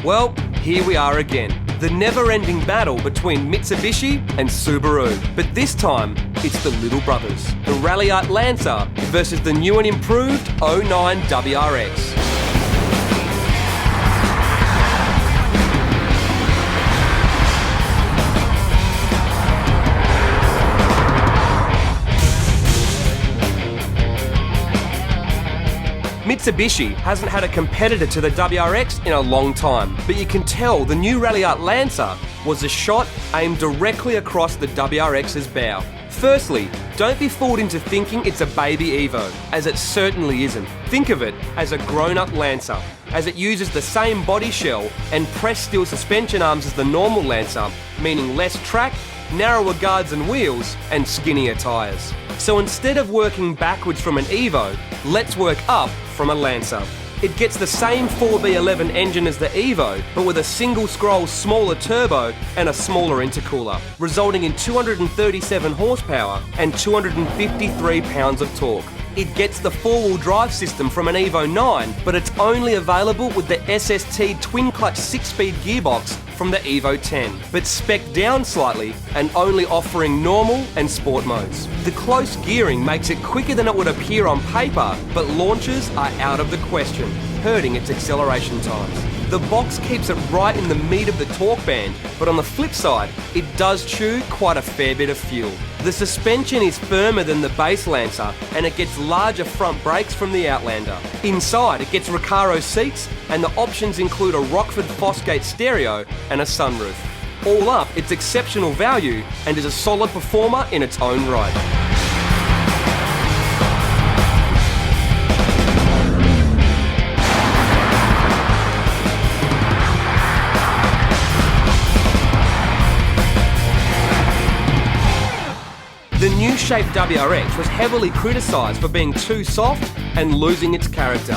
Well, here we are again. The never-ending battle between Mitsubishi and Subaru. But this time, it's the little brothers. The Ralliart Lancer versus the new and improved 09 WRX. Mitsubishi hasn't had a competitor to the WRX in a long time, but you can tell the new Ralliart Lancer was a shot aimed directly across the WRX's bow. Firstly, don't be fooled into thinking it's a baby Evo, as it certainly isn't. Think of it as a grown-up Lancer, as it uses the same body shell and pressed steel suspension arms as the normal Lancer, meaning less track, narrower guards and wheels, and skinnier tyres. So instead of working backwards from an Evo, let's work up from a Lancer. It gets the same 4V11 engine as the Evo, but with a single scroll smaller turbo and a smaller intercooler, resulting in 237 horsepower and 253 pounds of torque. It gets the four-wheel drive system from an Evo 9, but it's only available with the SST twin-clutch 6-speed gearbox from the Evo 10, but spec'd down slightly and only offering normal and sport modes. The close gearing makes it quicker than it would appear on paper, but launches are out of the question, hurting its acceleration times. The box keeps it right in the meat of the torque band, but on the flip side, it does chew quite a fair bit of fuel. The suspension is firmer than the base Lancer, and it gets larger front brakes from the Outlander. Inside, it gets Recaro seats, and the options include a Rockford Fosgate stereo and a sunroof. All up, it's exceptional value and is a solid performer in its own right. The new shaped WRX was heavily criticised for being too soft and losing its character.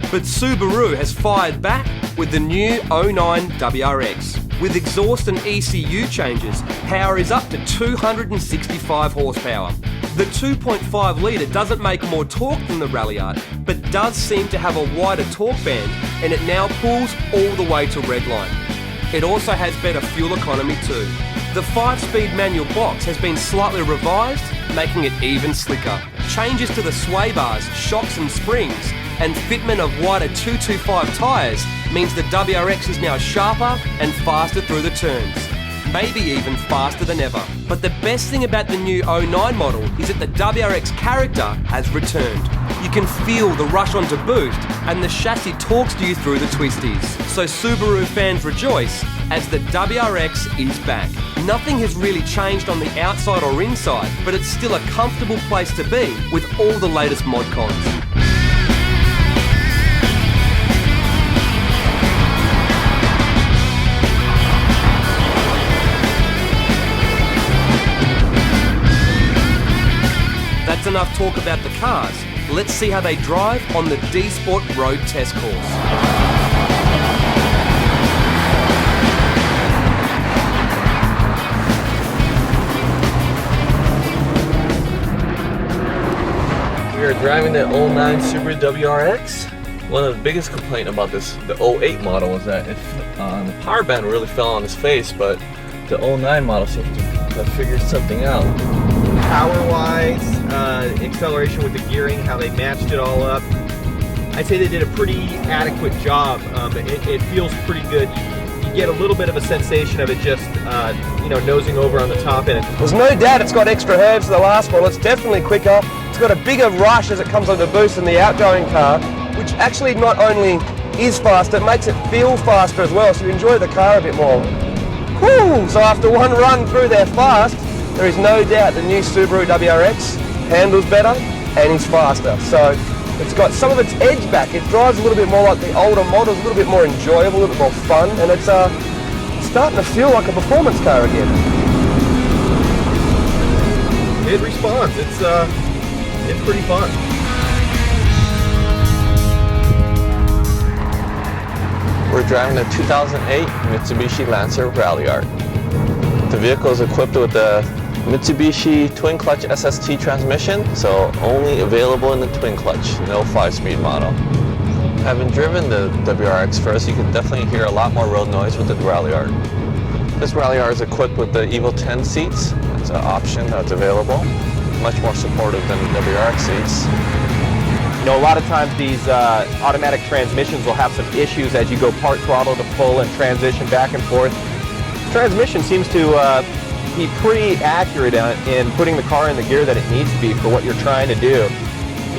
But Subaru has fired back with the new 09 WRX. With exhaust and ECU changes, power is up to 265 horsepower. The 2.5 litre doesn't make more torque than the Ralliart, but does seem to have a wider torque band, and it now pulls all the way to redline. It also has better fuel economy too. The 5-speed manual box has been slightly revised, making it even slicker. Changes to the sway bars, shocks and springs, and fitment of wider 225 tyres means the WRX is now sharper and faster through the turns. Maybe even faster than ever. But the best thing about the new 09 model is that the WRX character has returned. You can feel the rush onto boost, and the chassis talks to you through the twisties. So Subaru fans rejoice as the WRX is back. Nothing has really changed on the outside or inside, but it's still a comfortable place to be with all the latest mod cons. That's enough talk about the cars. Let's see how they drive on the DSPORT road test course. We are driving the 09 Subaru WRX. One of the biggest complaints about the 08 model was that the power band really fell on his face, but the 09 model seems to have figured something out. Power-wise, acceleration with the gearing, how they matched it all up. I'd say they did a pretty adequate job. It feels pretty good. You get a little bit of a sensation of it just, nosing over on the top end. There's no doubt it's got extra herbs to the last model. It's definitely quicker. It's got a bigger rush as it comes on the boost than the outgoing car, which actually not only is faster, it makes it feel faster as well, so you enjoy the car a bit more. Whew! So after one run through there fast, there is no doubt the new Subaru WRX handles better and is faster. So it's got some of its edge back. It drives a little bit more like the older models, a little bit more enjoyable, a little bit more fun, and it's starting to feel like a performance car again. It responds. It's pretty fun. We're driving a 2008 Mitsubishi Lancer Ralliart. The vehicle is equipped with the Mitsubishi twin clutch SST transmission, so only available in the twin clutch, no 5-speed model. Having driven the WRX first, you can definitely hear a lot more road noise with the Ralliart. This Ralliart is equipped with the Evo 10 seats. It's an option that's available. Much more supportive than the WRX seats. You know, a lot of times these automatic transmissions will have some issues as you go part throttle to full and transition back and forth. Transmission seems to be pretty accurate in putting the car in the gear that it needs to be for what you're trying to do.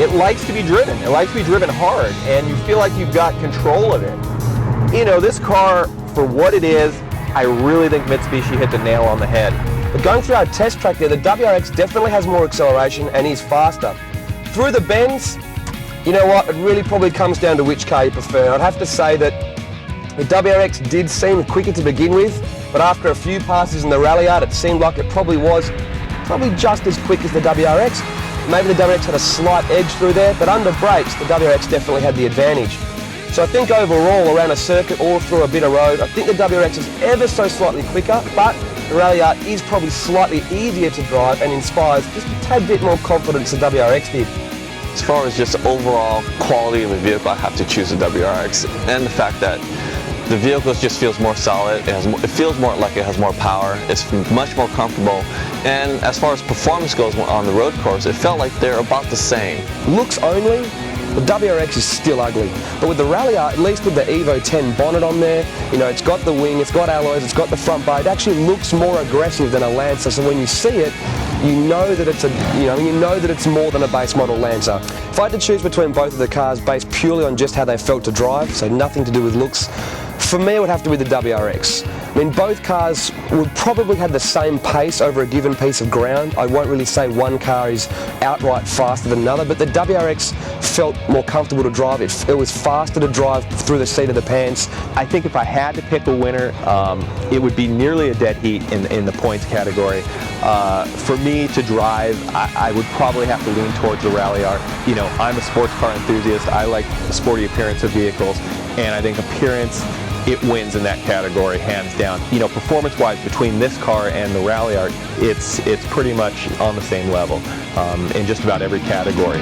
It likes to be driven. It likes to be driven hard, and you feel like you've got control of it. You know, this car, for what it is, I really think Mitsubishi hit the nail on the head. But going through our test track there, the WRX definitely has more acceleration and is faster. Through the bends, you know what, it really probably comes down to which car you prefer. I'd have to say that the WRX did seem quicker to begin with, but after a few passes in the Ralliart, it seemed like it probably just as quick as the WRX. Maybe the WRX had a slight edge through there, but under brakes, the WRX definitely had the advantage. So I think overall, around a circuit or through a bit of road, I think the WRX is ever so slightly quicker, but the Ralliart is probably slightly easier to drive and inspires just a tad bit more confidence than WRX did. As far as just overall quality of the vehicle, I have to choose the WRX, and the fact that the vehicle just feels more solid. It feels more like it has more power. It's much more comfortable. And as far as performance goes on the road course, it felt like they're about the same. Looks only, the WRX is still ugly. But with the Ralliart, at least with the Evo 10 bonnet on there, you know, it's got the wing, it's got alloys, it's got the front bar. It actually looks more aggressive than a Lancer. So when you see it, you know that it's more than a base model Lancer. If I had to choose between both of the cars based purely on just how they felt to drive, so nothing to do with looks, for me it would have to be the WRX. I mean, both cars would probably have the same pace over a given piece of ground. I won't really say one car is outright faster than another, but the WRX felt more comfortable to drive. It was faster to drive through the seat of the pants. I think if I had to pick a winner, it would be nearly a dead heat in the points category. For me to drive, I would probably have to lean towards the Ralliart. You know, I'm a sports car enthusiast. I like the sporty appearance of vehicles, and I think appearance, it wins in that category, hands down. You know, performance-wise, between this car and the Ralliart, it's pretty much on the same level in just about every category.